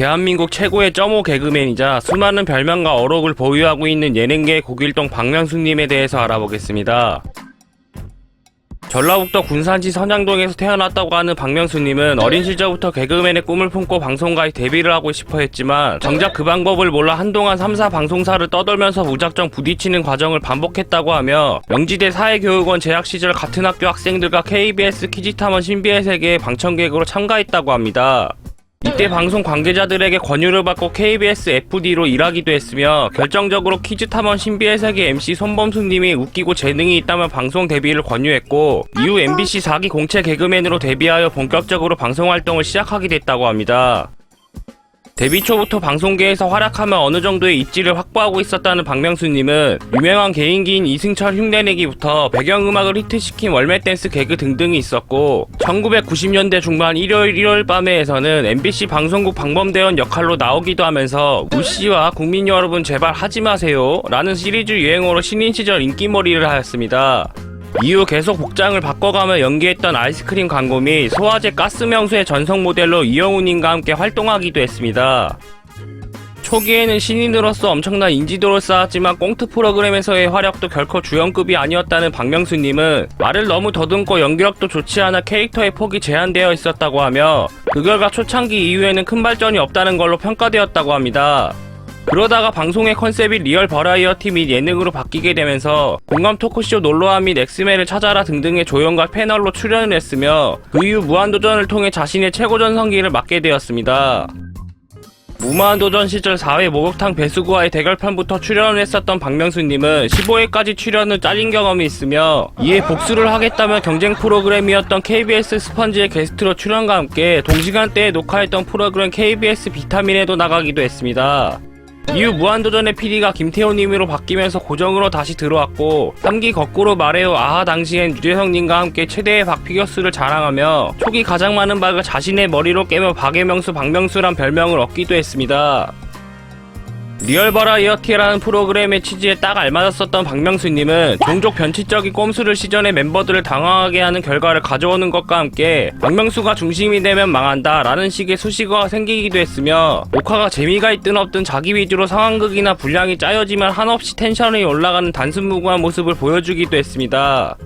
대한민국 최고의 점오 개그맨이자 수많은 별명과 어록을 보유하고 있는 예능계 고길동 박명수님에 대해서 알아보겠습니다. 전라북도 군산시 선양동에서 태어났다고 하는 박명수님은 어린 시절부터 개그맨의 꿈을 품고 방송가에 데뷔를 하고 싶어 했지만 정작 그 방법을 몰라 한동안 3사 방송사를 떠돌면서 무작정 부딪히는 과정을 반복했다고 하며 명지대 사회교육원 재학 시절 같은 학교 학생들과 KBS 키즈탐험 신비의 세계에 방청객으로 참가했다고 합니다. 이때 방송 관계자들에게 권유를 받고 KBS FD로 일하기도 했으며 결정적으로 퀴즈탐험 신비의 세계 MC 손범수님이 웃기고 재능이 있다면 방송 데뷔를 권유했고 이후 MBC 4기 공채 개그맨으로 데뷔하여 본격적으로 방송활동을 시작하게 됐다고 합니다. 데뷔 초부터 방송계에서 활약하며 어느 정도의 입지를 확보하고 있었다는 박명수님은 유명한 개인기인 이승철 흉내내기부터 배경음악을 히트시킨 월매댄스 개그 등등이 있었고 1990년대 중반 일요일 밤에에서는 MBC 방송국 방범대원 역할로 나오기도 하면서 우씨와 국민 여러분 제발 하지마세요 라는 시리즈 유행어로 신인 시절 인기몰이를 하였습니다. 이후 계속 복장을 바꿔가며 연기했던 아이스크림 광고 및 소화제 가스명수의 전속 모델로 이영훈님과 함께 활동하기도 했습니다. 초기에는 신인으로서 엄청난 인지도를 쌓았지만 꽁트 프로그램에서의 활약도 결코 주연급이 아니었다는 박명수님은 말을 너무 더듬고 연기력도 좋지 않아 캐릭터의 폭이 제한되어 있었다고 하며 그 결과 초창기 이후에는 큰 발전이 없다는 걸로 평가되었다고 합니다. 그러다가 방송의 컨셉이 리얼 버라이어티 및 예능으로 바뀌게 되면서 공감 토크쇼 놀러와 및 엑스맨을 찾아라 등등의 조연과 패널로 출연을 했으며 그 이후 무한도전을 통해 자신의 최고 전성기를 맞게 되었습니다. 무한도전 시절 4회 목욕탕 배수구와의 대결편부터 출연을 했었던 박명수님은 15회까지 출연 후 잘린 경험이 있으며 이에 복수를 하겠다며 경쟁 프로그램이었던 KBS 스펀지의 게스트로 출연과 함께 동시간대에 녹화했던 프로그램 KBS 비타민에도 나가기도 했습니다. 이후 무한도전의 PD가 김태호님으로 바뀌면서 고정으로 다시 들어왔고 3기 거꾸로 말해요 아하 당시엔 유재석님과 함께 최대의 박피겨스를 자랑하며 초기 가장 많은 박을 자신의 머리로 깨며 박애명수 박명수란 별명을 얻기도 했습니다. 리얼 버라이어티라는 프로그램의 취지에 딱 알맞았었던 박명수님은 종족 변칙적인 꼼수를 시전해 멤버들을 당황하게 하는 결과를 가져오는 것과 함께 박명수가 중심이 되면 망한다 라는 식의 수식어가 생기기도 했으며 녹화가 재미가 있든 없든 자기 위주로 상황극이나 분량이 짜여지면 한없이 텐션이 올라가는 단순무구한 모습을 보여주기도 했습니다.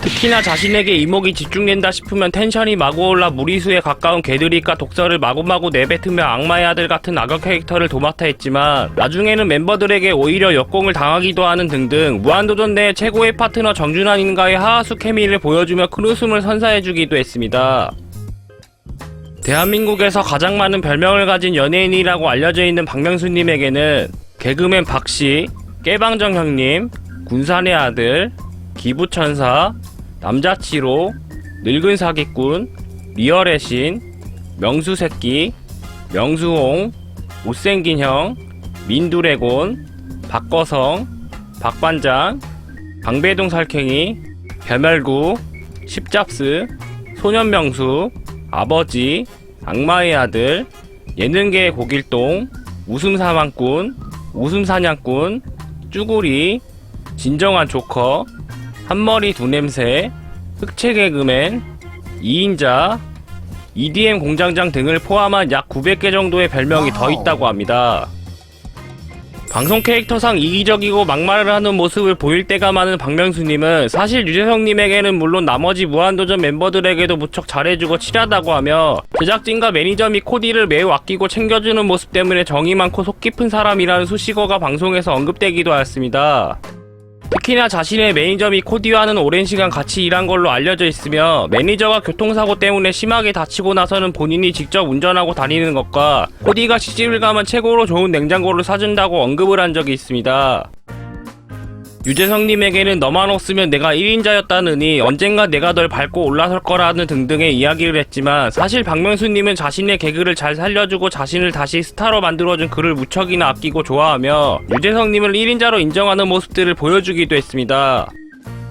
특히나 자신에게 이목이 집중된다 싶으면 텐션이 마구 올라 무리수에 가까운 개드립과 독설을 마구마구 내뱉으며 악마의 아들 같은 악역 캐릭터를 도맡아 했지만 나중에는 멤버들에게 오히려 역공을 당하기도 하는 등등 무한도전 내 최고의 파트너 정준환님과의 하하수 케미를 보여주며 큰 웃음을 선사해주기도 했습니다. 대한민국에서 가장 많은 별명을 가진 연예인이라고 알려져 있는 박명수님에게는 개그맨 박씨, 깨방정 형님, 군산의 아들, 기부천사, 남자치로, 늙은 사기꾼, 리얼의 신, 명수새끼, 명수홍, 못생긴 형, 민두레곤, 박거성, 박반장, 방배동 살쾡이, 별멸구, 십잡스, 소년명수, 아버지, 악마의 아들, 예능계의 고길동, 웃음사망꾼, 웃음사냥꾼, 쭈구리, 진정한 조커, 한머리 두냄새, 흑채 개그맨, 2인자, EDM 공장장 등을 포함한 약 900개 정도의 별명이 더 있다고 합니다. 방송 캐릭터상 이기적이고 막말을 하는 모습을 보일 때가 많은 박명수님은 사실 유재석님에게는 물론 나머지 무한도전 멤버들에게도 무척 잘해주고 친하다고 하며 제작진과 매니저 및 코디를 매우 아끼고 챙겨주는 모습 때문에 정이 많고 속 깊은 사람이라는 수식어가 방송에서 언급되기도 하였습니다. 특히나 자신의 매니저 및 코디와는 오랜 시간 같이 일한 걸로 알려져 있으며 매니저가 교통사고 때문에 심하게 다치고 나서는 본인이 직접 운전하고 다니는 것과 코디가 시집을 가면 최고로 좋은 냉장고를 사준다고 언급을 한 적이 있습니다. 유재석님에게는 너만 없으면 내가 1인자였다느니 언젠가 내가 널 밟고 올라설 거라는 등등의 이야기를 했지만 사실 박명수님은 자신의 개그를 잘 살려주고 자신을 다시 스타로 만들어준 그를 무척이나 아끼고 좋아하며 유재석님을 1인자로 인정하는 모습들을 보여주기도 했습니다.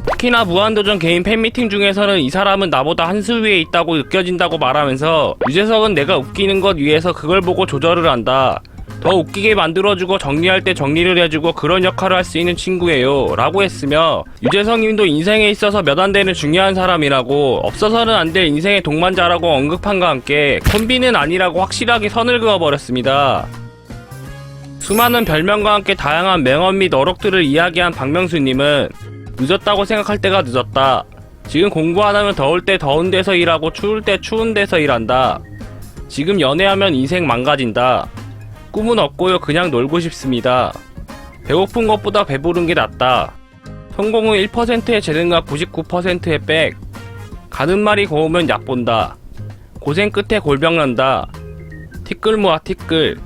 특히나 무한도전 개인 팬미팅 중에서는 이 사람은 나보다 한 수 위에 있다고 느껴진다고 말하면서 유재석은 내가 웃기는 것 위해서 그걸 보고 조절을 한다. 더 웃기게 만들어주고 정리할 때 정리를 해주고 그런 역할을 할 수 있는 친구예요 라고 했으며, 유재석님도 인생에 있어서 몇 안 되는 중요한 사람이라고, 없어서는 안 될 인생의 동반자라고 언급함과 함께 콤비는 아니라고 확실하게 선을 그어버렸습니다. 수많은 별명과 함께 다양한 맹언 및 어록들을 이야기한 박명수님은 늦었다고 생각할 때가 늦었다. 지금 공부 안 하면 더울 때 더운 데서 일하고 추울 때 추운 데서 일한다. 지금 연애하면 인생 망가진다. 꿈은 없고요, 그냥 놀고 싶습니다. 배고픈 것보다 배부른 게 낫다. 성공은 1%의 재능과 99%의 백. 가는 말이 고우면 약 본다. 고생 끝에 골병 난다. 티끌 모아 티끌.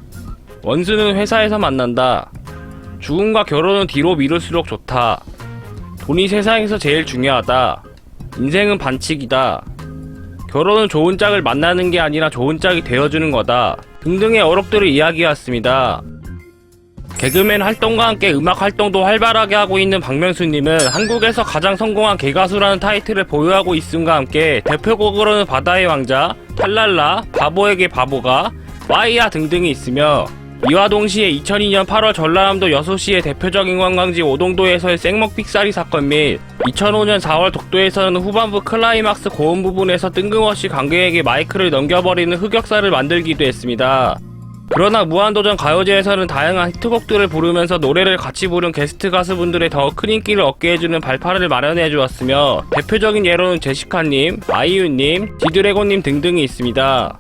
원수는 회사에서 만난다. 죽음과 결혼은 뒤로 미룰수록 좋다. 돈이 세상에서 제일 중요하다. 인생은 반칙이다. 결혼은 좋은 짝을 만나는 게 아니라 좋은 짝이 되어주는 거다. 등등의 어록들을 이야기해왔습니다. 개그맨 활동과 함께 음악 활동도 활발하게 하고 있는 박명수님은 한국에서 가장 성공한 개가수라는 타이틀을 보유하고 있음과 함께 대표곡으로는 바다의 왕자, 탈랄라, 바보에게 바보가, 와이야 등등이 있으며, 이와 동시에 2002년 8월 전라남도 여수시의 대표적인 관광지 오동도에서의 생먹 삑사리 사건 및 2005년 4월 독도에서는 후반부 클라이막스 고음 부분에서 뜬금없이 관객에게 마이크를 넘겨버리는 흑역사를 만들기도 했습니다. 그러나 무한도전 가요제에서는 다양한 히트곡들을 부르면서 노래를 같이 부른 게스트 가수분들의 더 큰 인기를 얻게 해주는 발판을 마련해 주었으며, 대표적인 예로는 제시카님, 아이유님, 지드래곤님 등등이 있습니다.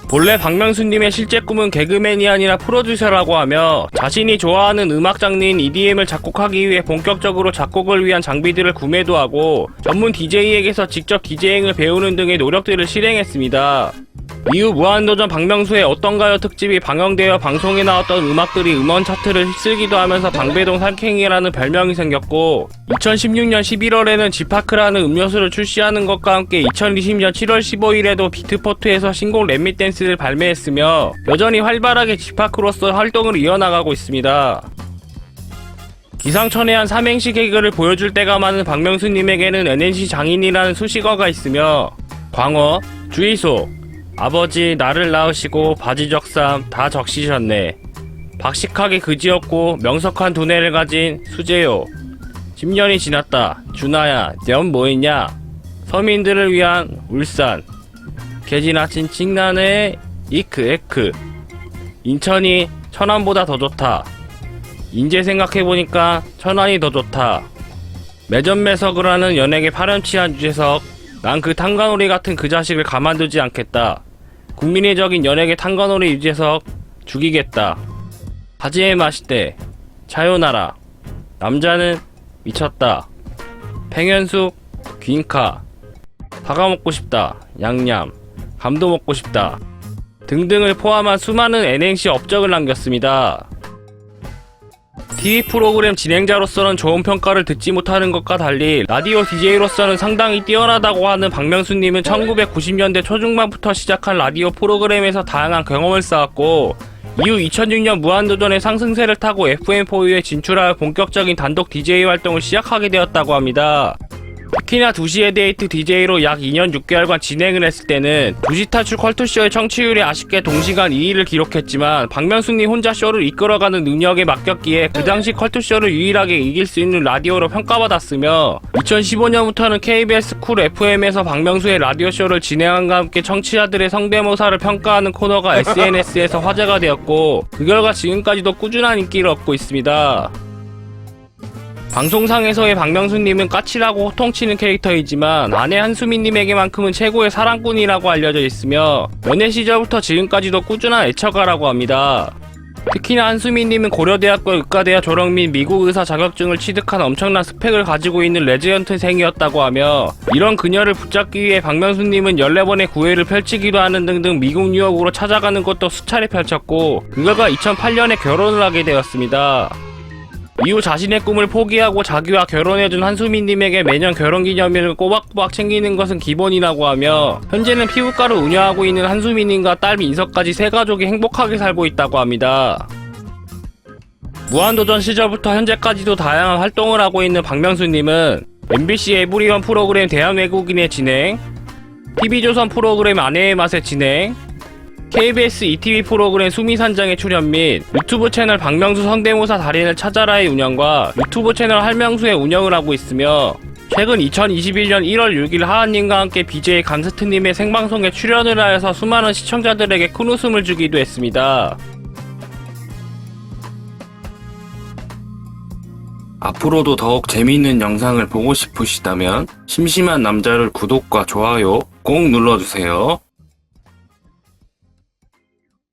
본래 박명수님의 실제 꿈은 개그맨이 아니라 프로듀서라고 하며, 자신이 좋아하는 음악 장르인 EDM을 작곡하기 위해 본격적으로 작곡을 위한 장비들을 구매도 하고 전문 DJ에게서 직접 DJ잉을 배우는 등의 노력들을 실행했습니다. 이후 무한도전 박명수의 어떤가요 특집이 방영되어 방송에 나왔던 음악들이 음원 차트를 휩쓸기도 하면서 방배동 살쾡이라는 별명이 생겼고, 2016년 11월에는 지파크라는 음료수를 출시하는 것과 함께 2020년 7월 15일에도 비트포트에서 신곡 렛미댄스를 발매했으며, 여전히 활발하게 지파크로서 활동을 이어나가고 있습니다. 기상천외한 삼행시 개그를 보여줄 때가 많은 박명수님에게는 NNC 장인이라는 수식어가 있으며, 광어, 주의소, 아버지 나를 낳으시고 바지적삼 다 적시셨네. 박식하게 그지없고 명석한 두뇌를 가진 수재요. 10년이 지났다. 준하야, 넌 뭐했냐? 서민들을 위한 울산. 개지나친 칭나네. 이크 에크. 인천이 천안보다 더 좋다. 인제 생각해보니까 천안이 더 좋다. 매점매석을 하는 연예계 파렴치한 유재석. 난 그 탄간오리 같은 그 자식을 가만두지 않겠다. 국민의 적인 연예계 탄간오리 유재석 죽이겠다. 바지에 마시대. 차요나라. 남자는 미쳤다. 팽현숙 귄카. 사과 먹고 싶다. 양념. 감도 먹고 싶다. 등등을 포함한 수많은 NNC 업적을 남겼습니다. TV 프로그램 진행자로서는 좋은 평가를 듣지 못하는 것과 달리 라디오 DJ로서는 상당히 뛰어나다고 하는 박명수님은 1990년대 초중반부터 시작한 라디오 프로그램에서 다양한 경험을 쌓았고, 이후 2006년 무한도전의 상승세를 타고 FM4U에 진출하여 본격적인 단독 DJ 활동을 시작하게 되었다고 합니다. 특히나 2시에 데이트 DJ로 약 2년 6개월간 진행을 했을 때는 2시 탈출 컬투쇼의 청취율이 아쉽게 동시간 2위를 기록했지만, 박명수님 혼자 쇼를 이끌어가는 능력에 맡겼기에 그 당시 컬투쇼를 유일하게 이길 수 있는 라디오로 평가받았으며, 2015년부터는 KBS 쿨 FM에서 박명수의 라디오쇼를 진행함과 함께 청취자들의 성대모사를 평가하는 코너가 SNS에서 화제가 되었고, 그 결과 지금까지도 꾸준한 인기를 얻고 있습니다. 방송상에서의 박명수님은 까칠하고 호통치는 캐릭터이지만 아내 한수민님에게만큼은 최고의 사랑꾼이라고 알려져 있으며, 연애 시절부터 지금까지도 꾸준한 애처가라고 합니다. 특히나 한수민님은 고려대학교 의과대학 졸업 및 미국 의사 자격증을 취득한 엄청난 스펙을 가지고 있는 레지던트생이었다고 하며, 이런 그녀를 붙잡기 위해 박명수님은 14번의 구애를 펼치기도 하는 등등 미국 뉴욕으로 찾아가는 것도 수차례 펼쳤고, 그 결과 2008년에 결혼을 하게 되었습니다. 이후 자신의 꿈을 포기하고 자기와 결혼해준 한수민님에게 매년 결혼기념일을 꼬박꼬박 챙기는 것은 기본이라고 하며, 현재는 피부과를 운영하고 있는 한수민님과 딸 민서까지 세 가족이 행복하게 살고 있다고 합니다. 무한도전 시절부터 현재까지도 다양한 활동을 하고 있는 박명수님은 MBC 에브리원 프로그램 대한외국인의 진행, TV조선 프로그램 아내의 맛의 진행, KBS ETV 프로그램 수미산장의 출연 및 유튜브 채널 박명수 성대모사 달인을 찾아라의 운영과 유튜브 채널 할명수의 운영을 하고 있으며 최근 2021년 1월 6일 하하님과 함께 BJ 감스트님의 생방송에 출연을 하여서 수많은 시청자들에게 큰 웃음을 주기도 했습니다. 앞으로도 더욱 재미있는 영상을 보고 싶으시다면 심심한 남자를 구독과 좋아요 꼭 눌러주세요.